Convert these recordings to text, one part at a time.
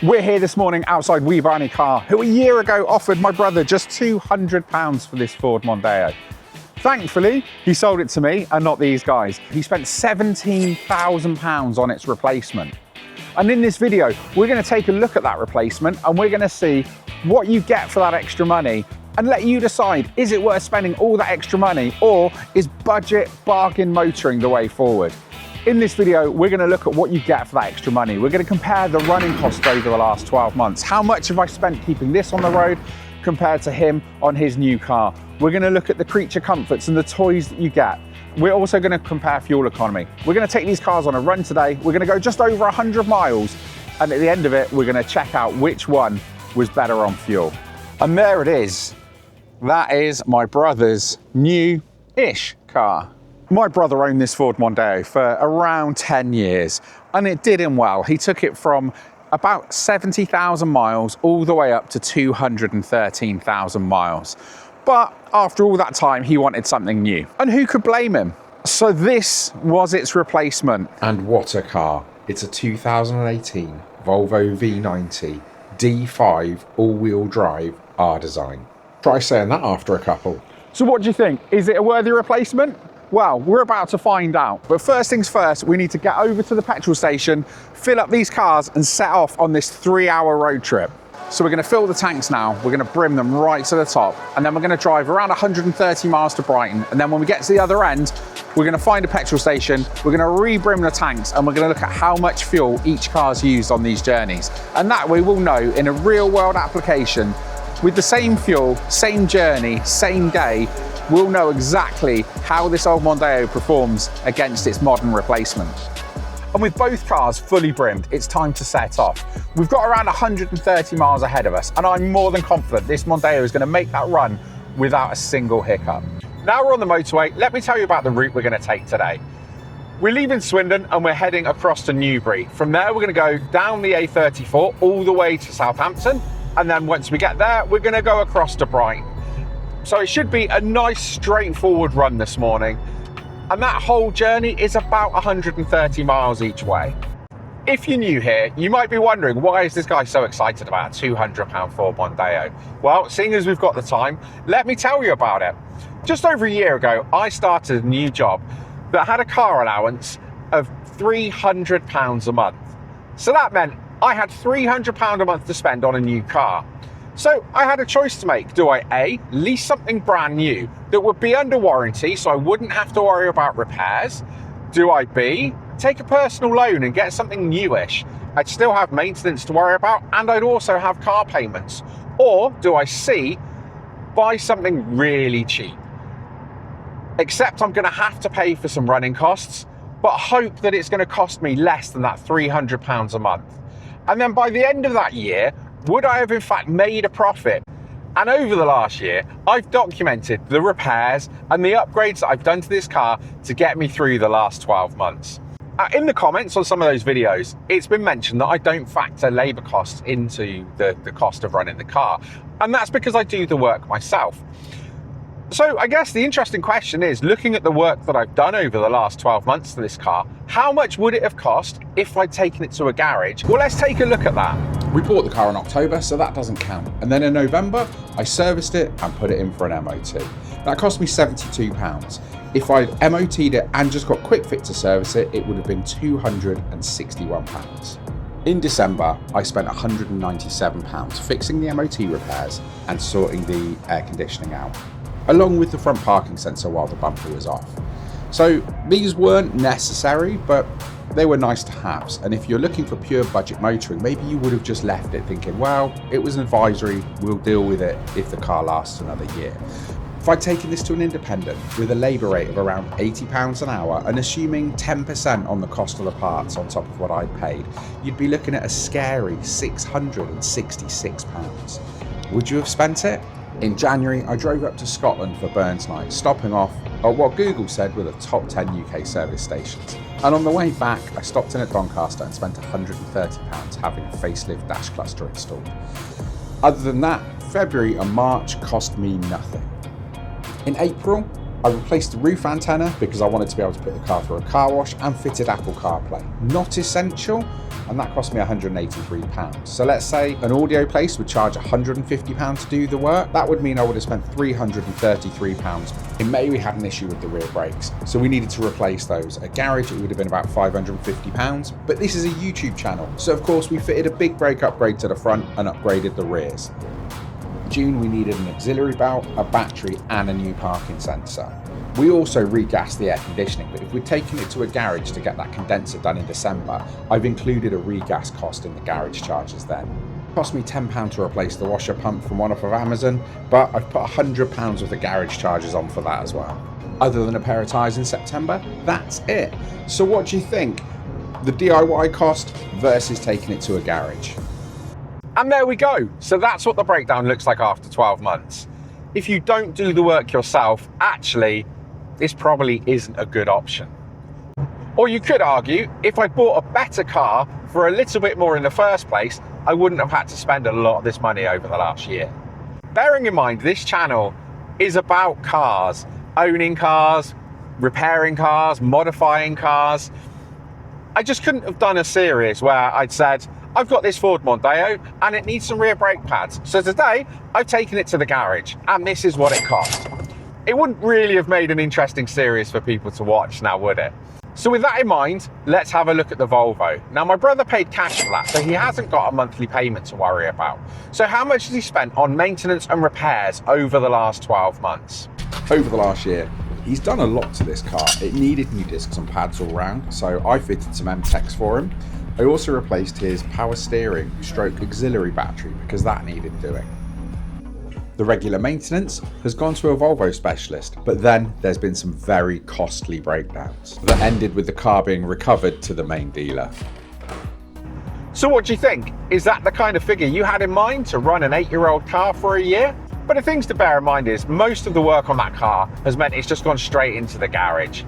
We're here this morning outside Webuyanycar, who a year ago offered my brother just £200 for this Ford Mondeo. Thankfully, he sold it to me and not these guys. He spent £17,000 on its replacement. And in this video, we're going to take a look at that replacement and we're going to see what you get for that extra money and let you decide, is it worth spending all that extra money or is budget bargain motoring the way forward? In this video, we're going to look at what you get for that extra money. We're going to compare the running costs over the last 12 months. How much have I spent keeping this on the road compared to him on his new car? We're going to look at the creature comforts and the toys that you get. We're also going to compare fuel economy. We're going to take these cars on a run today. We're going to go just over 100 miles. And at the end of it, we're going to check out which one was better on fuel. And there it is. That is my brother's new-ish car. My brother owned this Ford Mondeo for around 10 years and it did him well. He took it from about 70,000 miles all the way up to 213,000 miles. But after all that time, he wanted something new. And who could blame him? So this was its replacement. And what a car. It's a 2018 Volvo V90 D5 all-wheel drive R-Design. Try saying that after a couple. So what do you think? Is it a worthy replacement? Well, we're about to find out. But first things first, we need to get over to the petrol station, fill up these cars and set off on this 3-hour road trip. So we're going to fill the tanks now, we're going to brim them right to the top, and then we're going to drive around 130 miles to Brighton. And then when we get to the other end, we're going to find a petrol station, we're going to re-brim the tanks, and we're going to look at how much fuel each car's used on these journeys. And that way we'll know in a real world application, with the same fuel, same journey, same day, we'll know exactly how this old Mondeo performs against its modern replacement. And with both cars fully brimmed, it's time to set off. We've got around 130 miles ahead of us, and I'm more than confident this Mondeo is going to make that run without a single hiccup. Now we're on the motorway, let me tell you about the route we're going to take today. We're leaving Swindon and we're heading across to Newbury. From there, we're going to go down the A34 all the way to Southampton, and then once we get there, we're going to go across to Brighton. So it should be a nice straightforward run this morning. And that whole journey is about 130 miles each way. If you're new here, you might be wondering, why is this guy so excited about a £200 Ford Mondeo? Well, seeing as we've got the time, let me tell you about it. Just over a year ago, I started a new job that had a car allowance of £300 a month. So that meant I had £300 a month to spend on a new car. So I had a choice to make. Do I A, lease something brand new that would be under warranty so I wouldn't have to worry about repairs? Do I B, take a personal loan and get something newish? I'd still have maintenance to worry about and I'd also have car payments. Or do I C, buy something really cheap? Except I'm gonna have to pay for some running costs, but hope that it's gonna cost me less than that £300 a month. And then by the end of that year, would I have in fact made a profit? And over the last year, I've documented the repairs and the upgrades that I've done to this car to get me through the last 12 months. In the comments on some of those videos, it's been mentioned that I don't factor labour costs into the cost of running the car. And that's because I do the work myself. So I guess the interesting question is, looking at the work that I've done over the last 12 months to this car, how much would it have cost if I'd taken it to a garage? Well, let's take a look at that. We bought the car in October, so that doesn't count. And then in November, I serviced it and put it in for an MOT. That cost me £72. If I'd MOT'd it and just got quick fit to service it, it would have been £261. In December, I spent £197 fixing the MOT repairs and sorting the air conditioning out, along with the front parking sensor while the bumper was off. So these weren't necessary, but they were nice to haves. And if you're looking for pure budget motoring, maybe you would have just left it thinking, well, it was an advisory, we'll deal with it if the car lasts another year. If I'd taken this to an independent with a labour rate of around £80 an hour and assuming 10% on the cost of the parts on top of what I'd paid, you'd be looking at a scary £666. Would you have spent it? In January, I drove up to Scotland for Burns Night, stopping off at what Google said were the top 10 UK service stations. And on the way back, I stopped in at Doncaster and spent £130 having a facelift dash cluster installed. Other than that, February and March cost me nothing. In April, I replaced the roof antenna because I wanted to be able to put the car through a car wash, and fitted Apple CarPlay. Not essential, and that cost me £183. So let's say an audio place would charge £150 to do the work. That would mean I would have spent £333. In May we had an issue with the rear brakes, so we needed to replace those. At garage it would have been about £550, but this is a YouTube channel, so of course we fitted a big brake upgrade to the front and upgraded the rears. June we needed an auxiliary belt, a battery and a new parking sensor. We also regassed the air conditioning, but if we'd taken it to a garage to get that condenser done in December, I've included a regas cost in the garage charges then. It cost me £10 to replace the washer pump from one off of Amazon, but I've put £100 of the garage charges on for that as well. Other than a pair of tyres in September, that's it. So what do you think? The DIY cost versus taking it to a garage? And there we go. So that's what the breakdown looks like after 12 months. If you don't do the work yourself, actually, this probably isn't a good option. Or you could argue, if I bought a better car for a little bit more in the first place, I wouldn't have had to spend a lot of this money over the last year. Bearing in mind, this channel is about cars, owning cars, repairing cars, modifying cars. I just couldn't have done a series where I'd said, I've got this Ford Mondeo and it needs some rear brake pads. So today I've taken it to the garage and this is what it cost. It wouldn't really have made an interesting series for people to watch now, would it? So with that in mind, let's have a look at the Volvo. Now my brother paid cash for that, so he hasn't got a monthly payment to worry about. So how much has he spent on maintenance and repairs over the last 12 months? Over the last year, he's done a lot to this car. It needed new discs and pads all round, so I fitted some M-Techs for him. I also replaced his power steering stroke auxiliary battery because that needed doing. The regular maintenance has gone to a Volvo specialist, but then there's been some very costly breakdowns that ended with the car being recovered to the main dealer. So what do you think? Is that the kind of figure you had in mind to run an 8-year-old car for a year? But the things to bear in mind is most of the work on that car has meant it's just gone straight into the garage.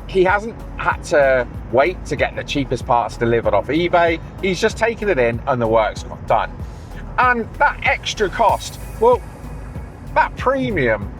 He hasn't had to wait to get the cheapest parts delivered off eBay. He's just taken it in and the work's got done. And that extra cost, well, that premium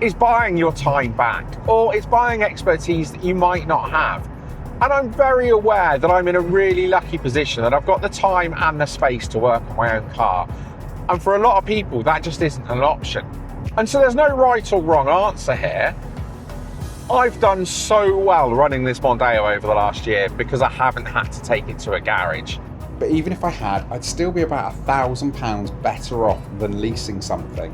is buying your time back, or it's buying expertise that you might not have. And I'm very aware that I'm in a really lucky position that I've got the time and the space to work on my own car. And for a lot of people, that just isn't an option. And so there's no right or wrong answer here. I've done so well running this Mondeo over the last year because I haven't had to take it to a garage. But even if I had, I'd still be about £1,000 better off than leasing something.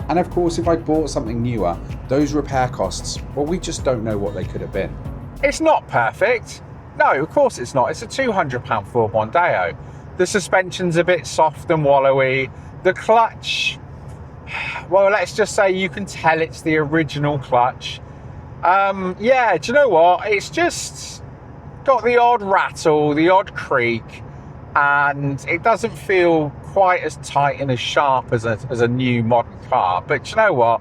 And of course, if I bought something newer, those repair costs, well, we just don't know what they could have been. It's not perfect. No, of course it's not. It's a £200 Ford Mondeo. The suspension's a bit soft and wallowy. The clutch, well, let's just say you can tell it's the original clutch. Yeah, do you know what? It's just got the odd rattle, the odd creak, and it doesn't feel quite as tight and as sharp as a new modern car. But do you know what?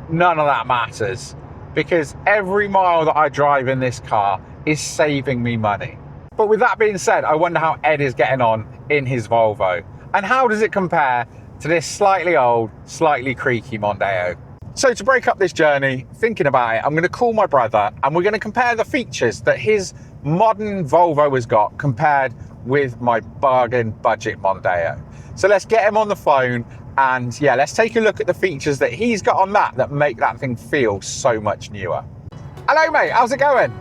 None of that matters, because every mile that I drive in this car is saving me money. But with that being said, I wonder how Ed is getting on in his Volvo, and how does it compare to this slightly old, slightly creaky Mondeo? So to break up this journey, thinking about it, I'm going to call my brother and we're going to compare the features that his modern Volvo has got compared with my bargain budget Mondeo. So let's get him on the phone and yeah, let's take a look at the features that he's got on that make that thing feel so much newer. Hello mate, how's it going?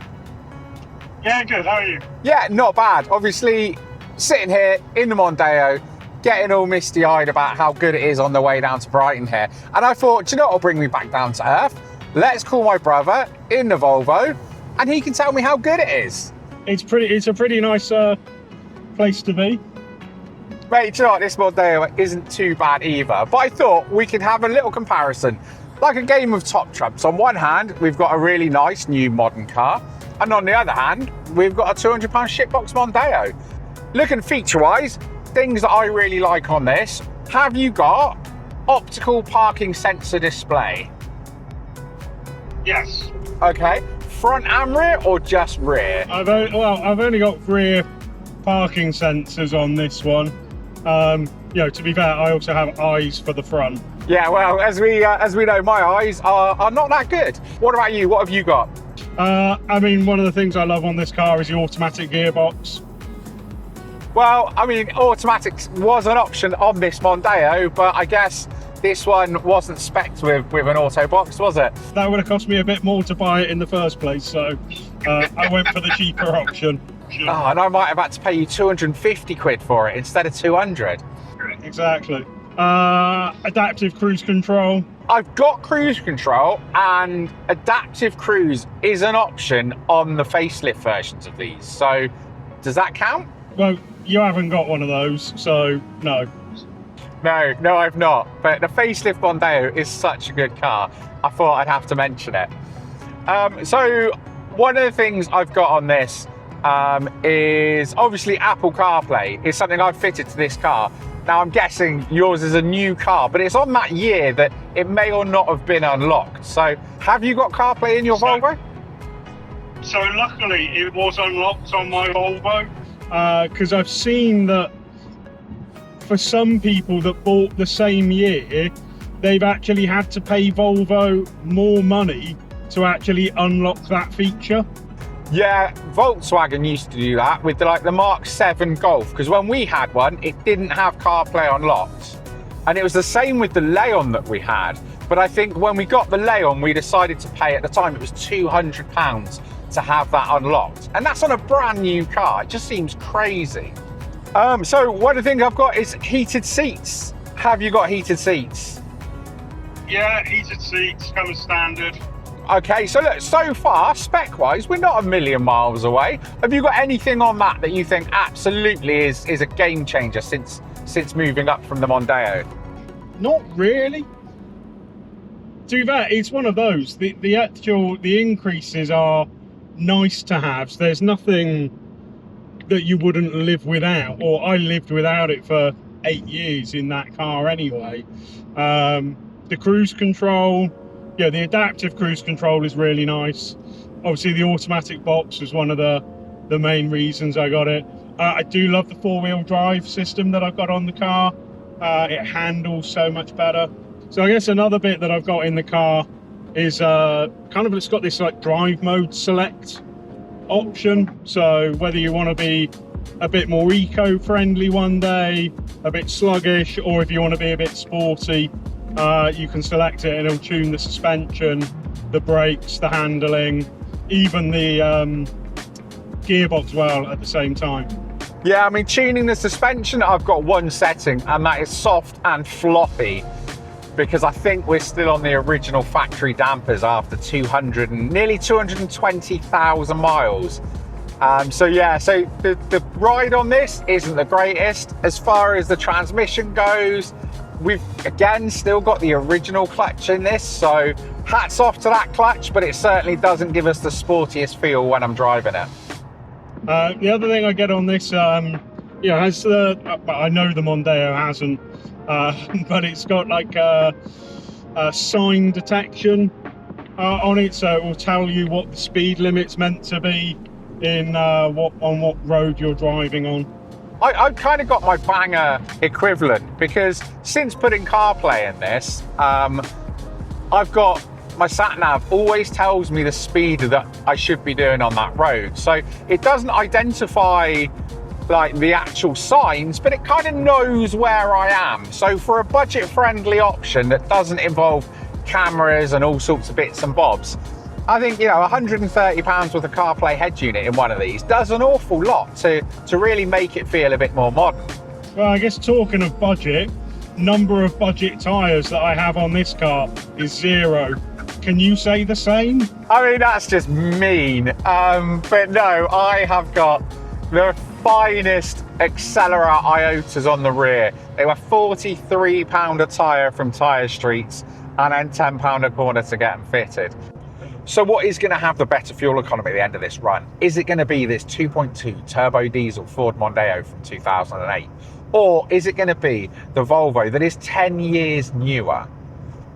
Yeah, good, how are you? Yeah, not bad. Obviously, sitting here in the Mondeo, getting all misty-eyed about how good it is on the way down to Brighton here. And I thought, do you know what will bring me back down to earth? Let's call my brother in the Volvo and he can tell me how good it is. It's a pretty nice place to be. Mate, do you know what? This Mondeo isn't too bad either. But I thought we could have a little comparison. Like a game of top trumps. On one hand, we've got a really nice new modern car. And on the other hand, we've got a £200 shitbox Mondeo. Looking feature-wise, things that I really like on this, have you got optical parking sensor display? Yes. Okay, front and rear or just rear? I've only got rear parking sensors on this one. You know, to be fair, I also have eyes for the front. Yeah, well, as we know, my eyes are not that good. What about you? What have you got? I mean, one of the things I love on this car is the automatic gearbox. Well, I mean, automatic was an option on this Mondeo, but I guess this one wasn't spec'd with an auto box, was it? That would have cost me a bit more to buy it in the first place, so I went for the cheaper option. Oh, and I might have had to pay you 250 quid for it instead of 200. Exactly. Adaptive cruise control. I've got cruise control, and adaptive cruise is an option on the facelift versions of these. So does that count? Well, you haven't got one of those, so no. No, I've not. But the facelift Mondeo is such a good car. I thought I'd have to mention it. So one of the things I've got on this is obviously Apple CarPlay is something I've fitted to this car. Now I'm guessing yours is a new car, but it's on that year that it may or not have been unlocked. So have you got CarPlay in your Volvo? So luckily it was unlocked on my Volvo, because I've seen that for some people that bought the same year, they've actually had to pay Volvo more money to actually unlock that feature. Yeah, Volkswagen used to do that with the Mark 7 Golf, because when we had one, it didn't have CarPlay unlocked. And it was the same with the Leon that we had. But I think when we got the Leon, we decided to pay, at the time, it was £200 to have that unlocked. And that's on a brand new car. It just seems crazy. So one of the things I've got is heated seats. Have you got heated seats? Yeah, heated seats, come as standard. Okay, so look, so far, spec-wise, we're not a million miles away. Have you got anything on that you think absolutely is a game changer since moving up from the Mondeo? Not really. Do that. It's one of those. The increases are nice to have. So there's nothing that you wouldn't live without, or I lived without it for 8 years in that car anyway. The cruise control. Yeah, the adaptive cruise control is really nice. Obviously, the automatic box was one of the main reasons I got it. I do love the four-wheel drive system that I've got on the car. It handles so much better. So I guess another bit that I've got in the car is it's got this drive mode select option. So whether you want to be a bit more eco-friendly one day, a bit sluggish, or if you want to be a bit sporty, you can select it and it'll tune the suspension, the brakes, the handling, even the gearbox well at the same time. Yeah, I mean, tuning the suspension, I've got one setting, and that is soft and floppy, because I think we're still on the original factory dampers after nearly 220,000 miles. So the ride on this isn't the greatest. As far as the transmission goes, we've again still got the original clutch in this, so hats off to that clutch, but it certainly doesn't give us the sportiest feel when I'm driving it. The other thing I get on this, has I know the Mondeo hasn't, but it's got a sign detection on it, so it will tell you what the speed limit's meant to be in what road you're driving on. I've kind of got my banger equivalent, because since putting CarPlay in this, I've got my sat-nav always tells me the speed that I should be doing on that road. So it doesn't identify the actual signs, but it kind of knows where I am. So for a budget-friendly option that doesn't involve cameras and all sorts of bits and bobs, I think, £130 worth of CarPlay head unit in one of these does an awful lot to really make it feel a bit more modern. Well, I guess talking of budget, number of budget tyres that I have on this car is 0. Can you say the same? I mean, that's just mean. But no, I have got the finest Accelera Iotas on the rear. They were £43 a tyre from Tyre Streets, and then £10 a corner to get them fitted. So what is going to have the better fuel economy at the end of this run? Is it going to be this 2.2 turbo diesel Ford Mondeo from 2008? Or is it going to be the Volvo that is 10 years newer?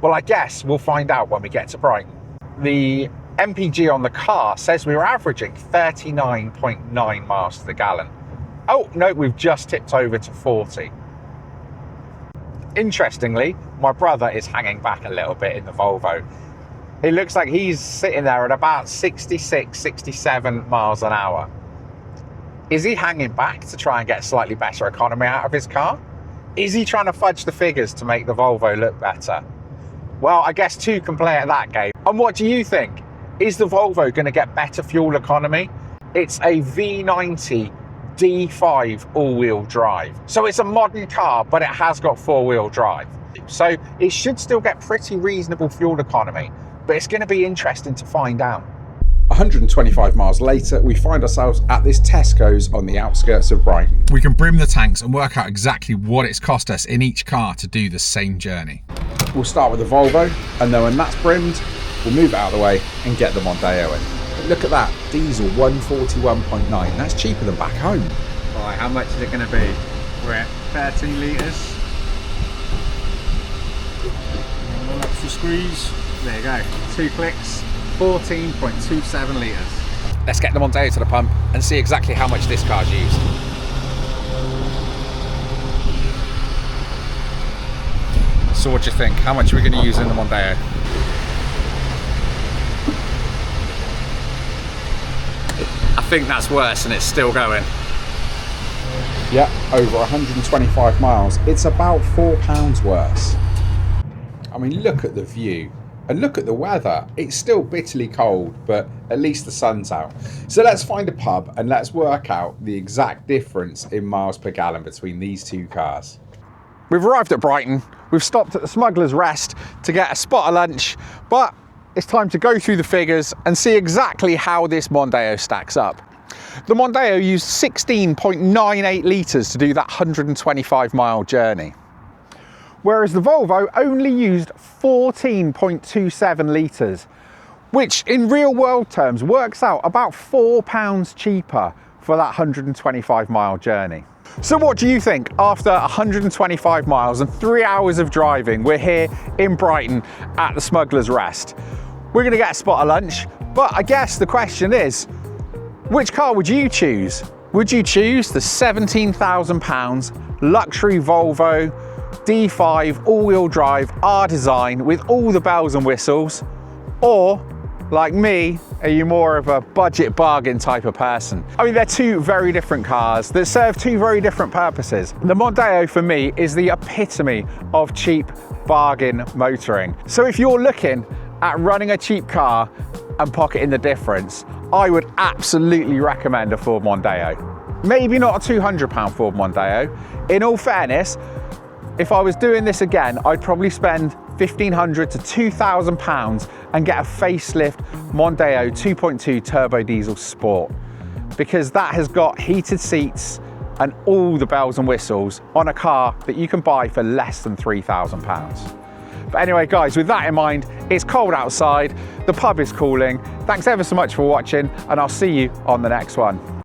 Well, I guess we'll find out when we get to Brighton. The MPG on the car says we were averaging 39.9 miles to the gallon. Oh, no, we've just tipped over to 40. Interestingly, my brother is hanging back a little bit in the Volvo. It looks like he's sitting there at about 66, 67 miles an hour. Is he hanging back to try and get slightly better economy out of his car? Is he trying to fudge the figures to make the Volvo look better? Well, I guess two can play at that game. And what do you think? Is the Volvo going to get better fuel economy? It's a V90 D5 all-wheel drive. So it's a modern car, but it has got four-wheel drive. So it should still get pretty reasonable fuel economy, but it's going to be interesting to find out. 125 miles later, we find ourselves at this Tesco's on the outskirts of Brighton. We can brim the tanks and work out exactly what it's cost us in each car to do the same journey. We'll start with the Volvo, and then when that's brimmed, we'll move it out of the way and get the Mondeo in. But look at that, diesel 141.9, that's cheaper than back home. Right, how much is it going to be? We're at 13 litres. One extra squeeze. There you go, 2 clicks, 14.27 litres. Let's get the Mondeo to the pump and see exactly how much this car's used. So what do you think? How much are we going to use in the Mondeo? I think that's worse and it's still going. Yeah, over 125 miles. It's about £4 worse. I mean, look at the view and look at the weather. It's still bitterly cold, but at least the sun's out. So let's find a pub and let's work out the exact difference in miles per gallon between these two cars. We've arrived at Brighton. We've stopped at the Smuggler's Rest to get a spot of lunch, but it's time to go through the figures and see exactly how this Mondeo stacks up. The Mondeo used 16.98 litres to do that 125 mile journey, whereas the Volvo only used 14.27 litres, which in real world terms works out about £4 cheaper for that 125 mile journey. So what do you think? After 125 miles and 3 hours of driving, we're here in Brighton at the Smuggler's Rest. We're going to get a spot of lunch, but I guess the question is, which car would you choose? Would you choose the £17,000 luxury Volvo D5 all-wheel drive R design with all the bells and whistles? Or, like me, are you more of a budget bargain type of person? I mean, they're two very different cars that serve two very different purposes. The Mondeo for me is the epitome of cheap bargain motoring. So if you're looking at running a cheap car and pocketing the difference, I would absolutely recommend a Ford Mondeo. Maybe not a £200 Ford Mondeo. In all fairness, if I was doing this again, I'd probably spend £1,500 to £2,000 and get a facelift Mondeo 2.2 turbo diesel sport, because that has got heated seats and all the bells and whistles on a car that you can buy for less than £3,000. But anyway, guys, with that in mind, it's cold outside, the pub is cooling. Thanks ever so much for watching, and I'll see you on the next one.